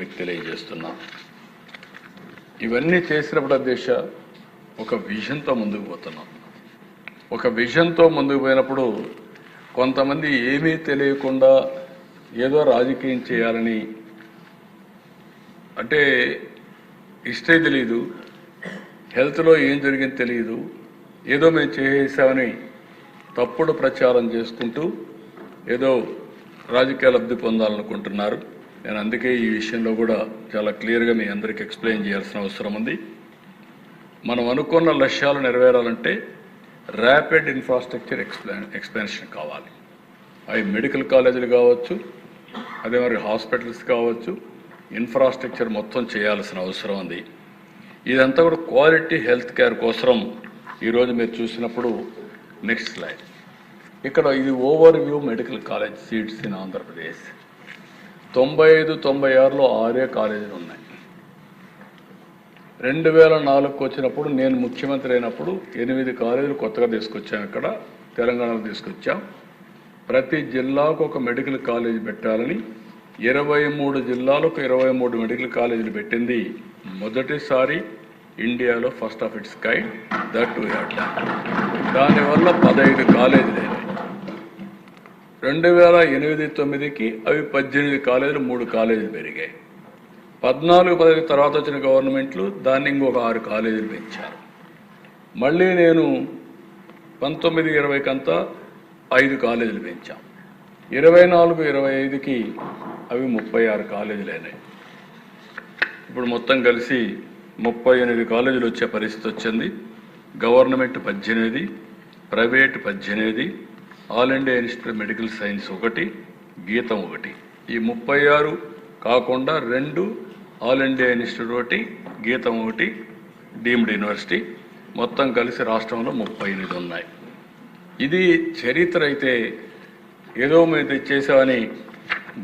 మీకు తెలియజేస్తున్నా. ఇవన్నీ చేసినప్పుడు అధ్యక్ష ఒక విజన్తో ముందుకు పోతున్నాం. ఒక విజన్తో ముందుకు పోయినప్పుడు కొంతమంది ఏమీ తెలియకుండా ఏదో రాజకీయం చేయాలని అంటే హిస్టరీ తెలియదు, హెల్త్లో ఏం జరిగింది తెలియదు, ఏదో మేము చేసామని తప్పుడు ప్రచారం చేసుకుంటూ ఏదో రాజకీయ లబ్ధి పొందాలనుకుంటున్నారు. నేను అందుకే ఈ విషయంలో కూడా చాలా క్లియర్గా మీ అందరికీ ఎక్స్ప్లెయిన్ చేయాల్సిన అవసరం ఉంది. మనం అనుకున్న లక్ష్యాలు నెరవేరాలంటే ర్యాపిడ్ ఇన్ఫ్రాస్ట్రక్చర్ ఎక్స్పాన్షన్ కావాలి. అవి మెడికల్ కాలేజీలు కావచ్చు, అదే మరి హాస్పిటల్స్ కావచ్చు, ఇన్ఫ్రాస్ట్రక్చర్ మొత్తం చేయాల్సిన అవసరం ఉంది. ఇదంతా కూడా క్వాలిటీ హెల్త్ కేర్ కోసం ఈరోజు మీరు చూసినప్పుడు నెక్స్ట్ స్లైడ్. ఇక్కడ ఇది over view medical college seats in Andhra Pradesh. 95-96లో 6 కాలేజీలు ఉన్నాయి. 2004కు వచ్చినప్పుడు నేను ముఖ్యమంత్రి అయినప్పుడు 8 కాలేజీలు కొత్తగా తీసుకొచ్చాం. ఇక్కడ తెలంగాణలో తీసుకొచ్చాం. ప్రతి జిల్లాకు ఒక మెడికల్ కాలేజీ పెట్టాలని 23 జిల్లాలకు 23 మెడికల్ కాలేజీలు పెట్టింది మొదటిసారి ఇండియాలో, first of its kind. That we have done. దానివల్ల 15 కాలేజీలు అయినాయి. 2008-9కి అవి 18 కాలేజీలు, 3 కాలేజీలు పెరిగాయి. 14-15 తర్వాత వచ్చిన గవర్నమెంట్లు దాన్ని ఇంకొక 6 కాలేజీలు పెంచారు. మళ్ళీ నేను 19-20కంతా 5 కాలేజీలు పెంచాం. 24-25కి అవి 36 కాలేజీలు అయినాయి. ఇప్పుడు మొత్తం కలిసి 38 కాలేజీలు వచ్చే పరిస్థితి వచ్చింది. Government 18, private 18, all India institute medical science 1, గీతం 1. ఈ 36 కాకుండా 2 ఆల్ ఇండియా ఇన్స్టిట్యూట్ 1, గీతం 1 డీమ్డ్ యూనివర్సిటీ, మొత్తం కలిసి రాష్ట్రంలో 38 ఉన్నాయి. ఇది చరిత్ర. అయితే ఏదో మేము తెచ్చేసామని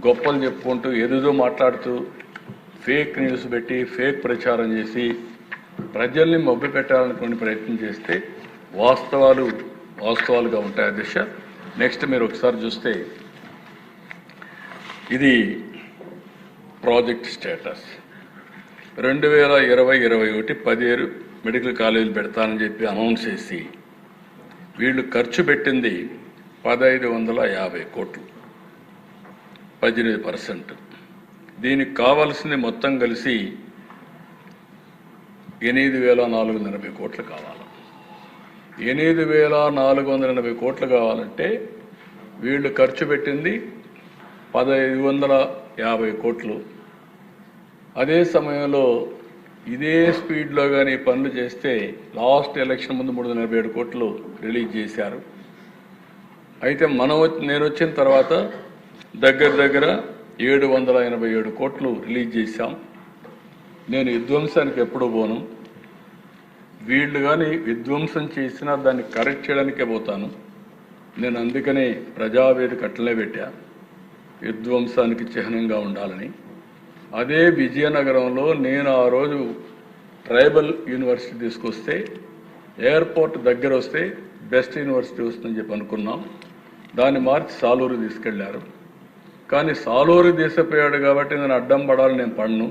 గొప్పలు చెప్పుకుంటూ ఏదేదో మాట్లాడుతూ ఫేక్ న్యూస్ పెట్టి ఫేక్ ప్రచారం చేసి ప్రజల్ని మభ్యపెట్టాలనుకునే ప్రయత్నం చేస్తే వాస్తవాలుగా ఉంటాయి అధ్యక్ష. నెక్స్ట్ మీరు ఒకసారి చూస్తే ఇది ప్రాజెక్ట్ స్టేటస్. 2020-21 17 మెడికల్ కాలేజీలు పెడతానని చెప్పి అనౌన్స్ చేసి వీళ్ళు ఖర్చు పెట్టింది 1550 కోట్లు, 18%. దీనికి కావాల్సింది మొత్తం కలిసి 8480 కోట్లు కావాలి. 8480 కోట్లు కావాలంటే వీళ్ళు ఖర్చు పెట్టింది 1550 కోట్లు. అదే సమయంలో ఇదే స్పీడ్లో కానీ పనులు చేస్తే లాస్ట్ ఎలక్షన్ ముందు 347 కోట్లు రిలీజ్ చేశారు. అయితే నేను వచ్చిన తర్వాత దగ్గర 787 కోట్లు రిలీజ్ చేశాం. నేను విధ్వంసానికి ఎప్పుడు పోను. వీళ్ళు కానీ విధ్వంసం చేసినా దాన్ని కరెక్ట్ చేయడానికే పోతాను. నేను అందుకనే ప్రజావేదిక అట్లనే పెట్టా, విధ్వంసానికి చిహ్నంగా ఉండాలని. అదే విజయనగరంలో నేను ఆ రోజు ట్రైబల్ యూనివర్సిటీ తీసుకొస్తే ఎయిర్పోర్ట్ దగ్గర వస్తే బెస్ట్ యూనివర్సిటీ వస్తుందని చెప్పి అనుకున్నాం. దాన్ని మార్చి సాలూరు తీసుకెళ్లారు. కానీ సాలూరు తీసుకుపోయాడు కాబట్టి నేను అడ్డం పడాలని నేను పడను.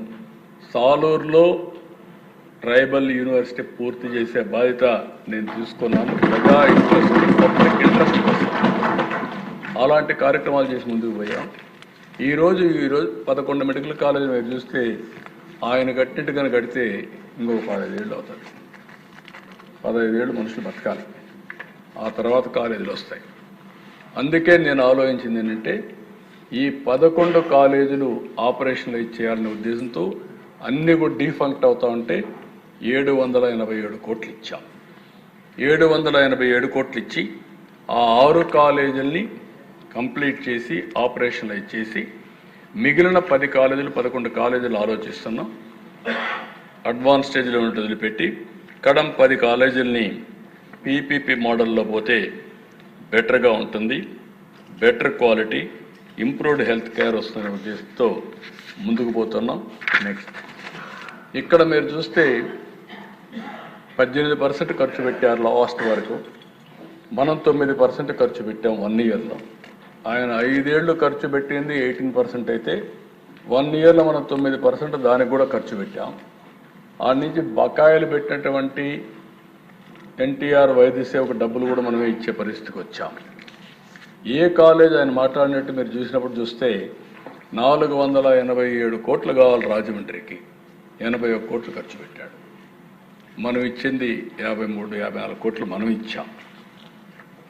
సాలూరులో ట్రైబల్ యూనివర్సిటీ పూర్తి చేసే బాధ్యత నేను తీసుకున్నాను. ప్రజా ఇంట్రెస్ట్, పబ్లిక్ ఇంట్రెస్ట్ కోసం అలాంటి కార్యక్రమాలు చేసి ముందుకు పోయాం. ఈరోజు 11 మెడికల్ కాలేజీలు మీరు చూస్తే ఆయన కట్టినట్టు కనుక కడితే ఇంకొక 15 ఏళ్ళు అవుతుంది. 15 ఏళ్ళు మనుషులు బతకాలి, ఆ తర్వాత కాలేజీలు వస్తాయి. అందుకే నేను ఆలోచించింది ఏంటంటే ఈ 11 కాలేజీలు ఆపరేషన్లు ఇచ్చేయాలనే ఉద్దేశంతో అన్నీ కూడా డీఫంక్ట్ అవుతా ఉంటే 787 కోట్లు ఇచ్చాం. 787 కోట్లు ఇచ్చి ఆ 6 కాలేజీల్ని కంప్లీట్ చేసి ఆపరేషన్లు ఇచ్చేసి మిగిలిన 10 కాలేజీలు 11 కాలేజీలు ఆలోచిస్తున్నాం. అడ్వాన్స్ స్టేజ్లో వదిలిపెట్టి కడం 10 కాలేజీలని పీపీపీ మోడల్లో పోతే బెటర్గా ఉంటుంది. Better quality, improved health care వస్తున్న ఉద్దేశంతో ముందుకు పోతున్నాం. నెక్స్ట్ ఇక్కడ మీరు చూస్తే 18% ఖర్చు పెట్టారు లాస్ట్ వరకు. మనం 9% ఖర్చు పెట్టాం 1 ఇయర్లో. ఆయన 5 ఏళ్ళు ఖర్చు పెట్టింది 18% అయితే 1 ఇయర్లో మనం 9% దానికి కూడా ఖర్చు పెట్టాం. ఆ నుంచి బకాయిలు పెట్టినటువంటి ఎన్టీఆర్ వైద్య సేవకు డబ్బులు కూడా మనమే ఇచ్చే పరిస్థితికి వచ్చాం. ఏ కాలేజ్ ఆయన మాట్లాడినట్టు మీరు చూసినప్పుడు చూస్తే 487 కోట్లు కావాలి రాజమండ్రికి, 81 కోట్లు ఖర్చు పెట్టాడు. మనం ఇచ్చింది 53-54 కోట్లు మనం ఇచ్చాం.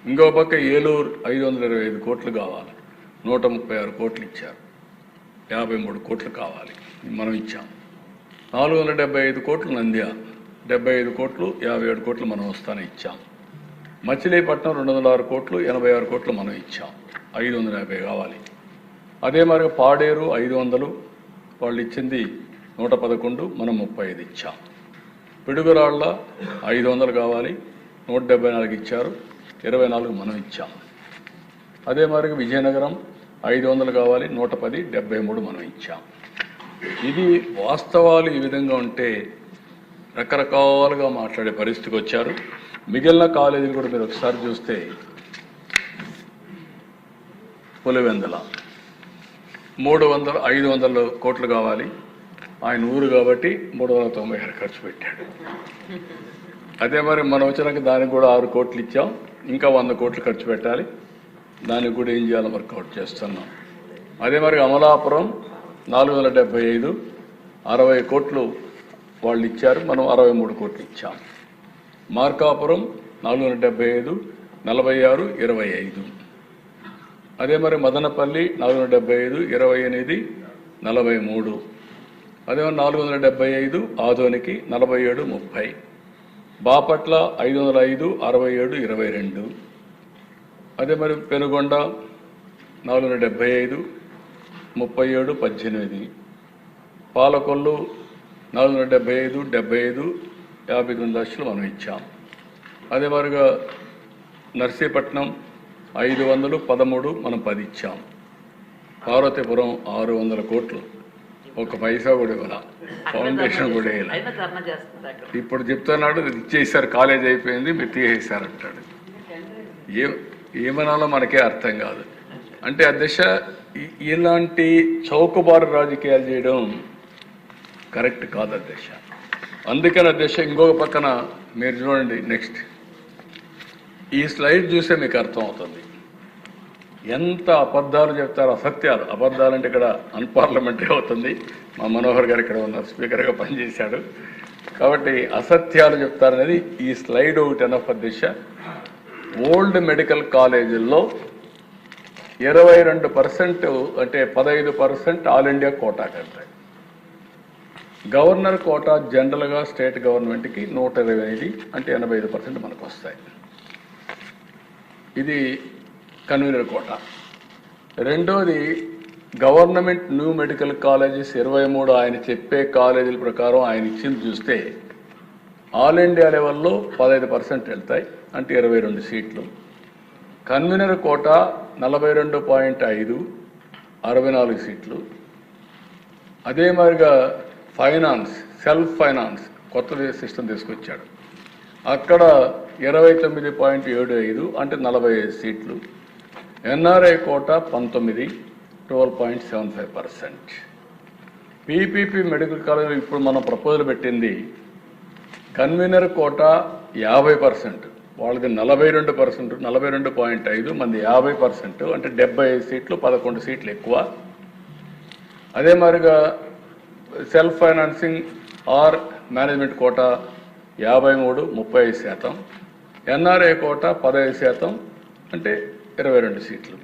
ఇంకో పక్క ఏలూరు 525 కోట్లు కావాలి, 136 కోట్లు ఇచ్చారు. 53 కోట్లు కావాలి, మనం ఇచ్చాం. 475 కోట్లు నంద్యాల, 75 కోట్లు 57 కోట్లు మనం వస్తానే ఇచ్చాం. మచిలీపట్నం 206 కోట్లు 86 కోట్లు మనం ఇచ్చాం. 550 కావాలి. అదే మరి పాడేరు 500, వాళ్ళు ఇచ్చింది 111, మనం 35 ఇచ్చాం. పిడుగురాళ్ళ 500 కావాలి, 174 ఇచ్చారు, 24 మనం ఇచ్చాం. అదే మరి విజయనగరం 500 కావాలి, 110, 73 మనం ఇచ్చాం. ఇది వాస్తవాలు ఈ విధంగా ఉంటే రకరకాలుగా మాట్లాడే పరిస్థితికి వచ్చారు. మిగిలిన కాలేజీలు కూడా మీరు ఒకసారి చూస్తే పులివెందుల 500 కోట్లు కావాలి, ఆయన ఊరు కాబట్టి 396 ఖర్చు పెట్టాడు. అదే మరి మనం వచ్చినాక దానికి కూడా 6 కోట్లు ఇచ్చాం, ఇంకా 100 కోట్లు ఖర్చు పెట్టాలి. దానికి కూడా ఏం చేయాలో వర్కౌట్ చేస్తున్నాం. అదే మరి అమలాపురం 475, 60 కోట్లు వాళ్ళు ఇచ్చారు, మనం 63 కోట్లు ఇచ్చాం. మార్కాపురం 475, 46, 25. అదే మరి మదనపల్లి 475, 28, 43. అదే మరి 475 ఆదోనికి 47, 30. బాపట్ల 505, 67, 22. అదే మరి పెనుగొండ 475, 37, 18. పాలకొల్లు 475, 75, 59 లక్షలు మనం ఇచ్చాం. అదే మరిగా నర్సీపట్నం 500, 13, మనం 10 ఇచ్చాం. పార్వతీపురం 600 కోట్లు, 1 పైసా కూడా ఇవ్వాల, ఫౌండేషన్ కూడా వేయాలి. ఇప్పుడు చెప్తున్నాడు ఇచ్చేసారు, కాలేజ్ అయిపోయింది, మీరు తీసేసారంటాడు. ఏమనాలో మనకే అర్థం కాదు. అంటే అధ్యక్ష, ఇలాంటి చౌకబారు రాజకీయాలు చేయడం కరెక్ట్ కాదు అధ్యక్ష. అందుకని అధ్యక్ష, ఇంకొక పక్కన మీరు చూడండి, నెక్స్ట్ ఈ స్లైడ్ చూస్తే మీకు అర్థం అవుతుంది ఎంత అబద్ధాలు చెప్తారు, అసత్యాలు. అబద్ధాలు అంటే ఇక్కడ అన్పార్లమెంటరీ అవుతుంది. మా మనోహర్ గారు ఇక్కడ ఉన్నారు, స్పీకర్గా పనిచేశాడు కాబట్టి అసత్యాలు చెప్తారనేది ఈ స్లైడ్ ఒకటి ఎనఫ్ అధ్యక్ష. ఓల్డ్ మెడికల్ కాలేజీల్లో 22% అంటే 15% ఆల్ ఇండియా కోటా కడతాయి. గవర్నర్ కోటా జనరల్గా స్టేట్ గవర్నమెంట్కి 125 అంటే 85% మనకు వస్తాయి. ఇది కన్వీనర్ కోటా. రెండోది గవర్నమెంట్ న్యూ మెడికల్ కాలేజెస్ 23 ఆయన చెప్పే కాలేజీల ప్రకారం ఆయన ఇచ్చింది చూస్తే ఆల్ ఇండియా లెవెల్లో 15% వెళ్తాయి, అంటే 22 సీట్లు. కన్వీనర్ కోటా 42.5, 64 సీట్లు. అదే మాదిరిగా ఫైనాన్స్, సెల్ఫ్ ఫైనాన్స్ కొత్త సిస్టమ్ తీసుకొచ్చాడు, అక్కడ 29.75 అంటే 45 సీట్లు. NRI quota 19, 12.75%. PPP medical college ఇప్పుడు మనం ప్రపోజల్ పెట్టింది కన్వీనర్ కోటా 50%, వాళ్ళది 42%, 42.5, మంది 50% అంటే 75 సీట్లు, 11 సీట్లు ఎక్కువ. అదే మాదిరిగా self financing or management quota 53, 30%. NRI quota 15% అంటే 22 సీట్లు.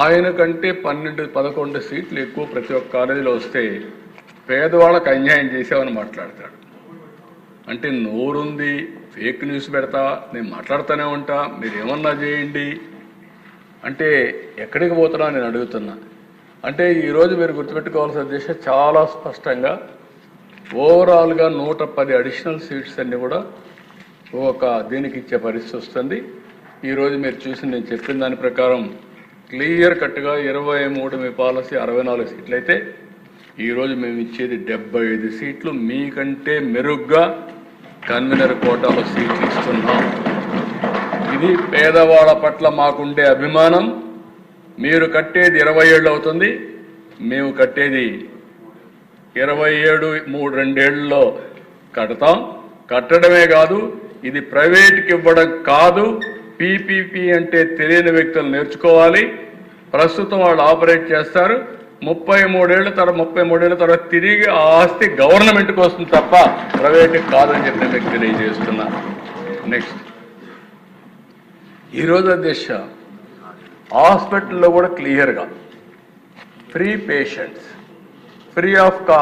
ఆయన కంటే 11 సీట్లు ఎక్కువ ప్రతి ఒక్క కాలేజీలో వస్తే పేదవాళ్ళకి అన్యాయం చేసామని మాట్లాడతాడు. అంటే నోరుంది, ఫేక్ న్యూస్ పెడతా, నేను మాట్లాడుతూనే ఉంటా, మీరు ఏమన్నా చేయండి అంటే ఎక్కడికి పోతున్నా నేను అడుగుతున్నా. అంటే ఈరోజు మీరు గుర్తుపెట్టుకోవాల్సిన ఉద్దేశం చాలా స్పష్టంగా ఓవరాల్గా 110 అడిషనల్ సీట్స్ అన్నీ కూడా ఒక దీనికి ఇచ్చే పరిస్థితి వస్తుంది. ఈరోజు మీరు చూసి నేను చెప్పిన దాని ప్రకారం క్లియర్ కట్గా 23 మీ పాలసీ 64 సీట్లు అయితే ఈరోజు మేము ఇచ్చేది 75 సీట్లు, మీకంటే మెరుగ్గా కన్వీనర్ కోటాలో సీట్లు ఇస్తున్నాం. ఇది పేదవాళ్ళ పట్ల మాకుండే అభిమానం. మీరు కట్టేది 20 ఏళ్ళు అవుతుంది, మేము కట్టేది 27-3 కడతాం. కట్టడమే కాదు, ఇది ప్రైవేట్కి ఇవ్వడం కాదు. పీపీపీ అంటే తెలియని వ్యక్తులు నేర్చుకోవాలి. ప్రస్తుతం వాళ్ళు ఆపరేట్ చేస్తారు. 33 ఏళ్ల తర్వాత తిరిగి ఆ ఆస్తి గవర్నమెంట్కి వస్తుంది తప్ప ప్రైవేట్కి కాదని చెప్పి మీకు తెలియజేస్తున్నా. నెక్స్ట్, ఈరోజు అధ్యక్ష హాస్పిటల్లో కూడా క్లియర్గా free patients, free of cost.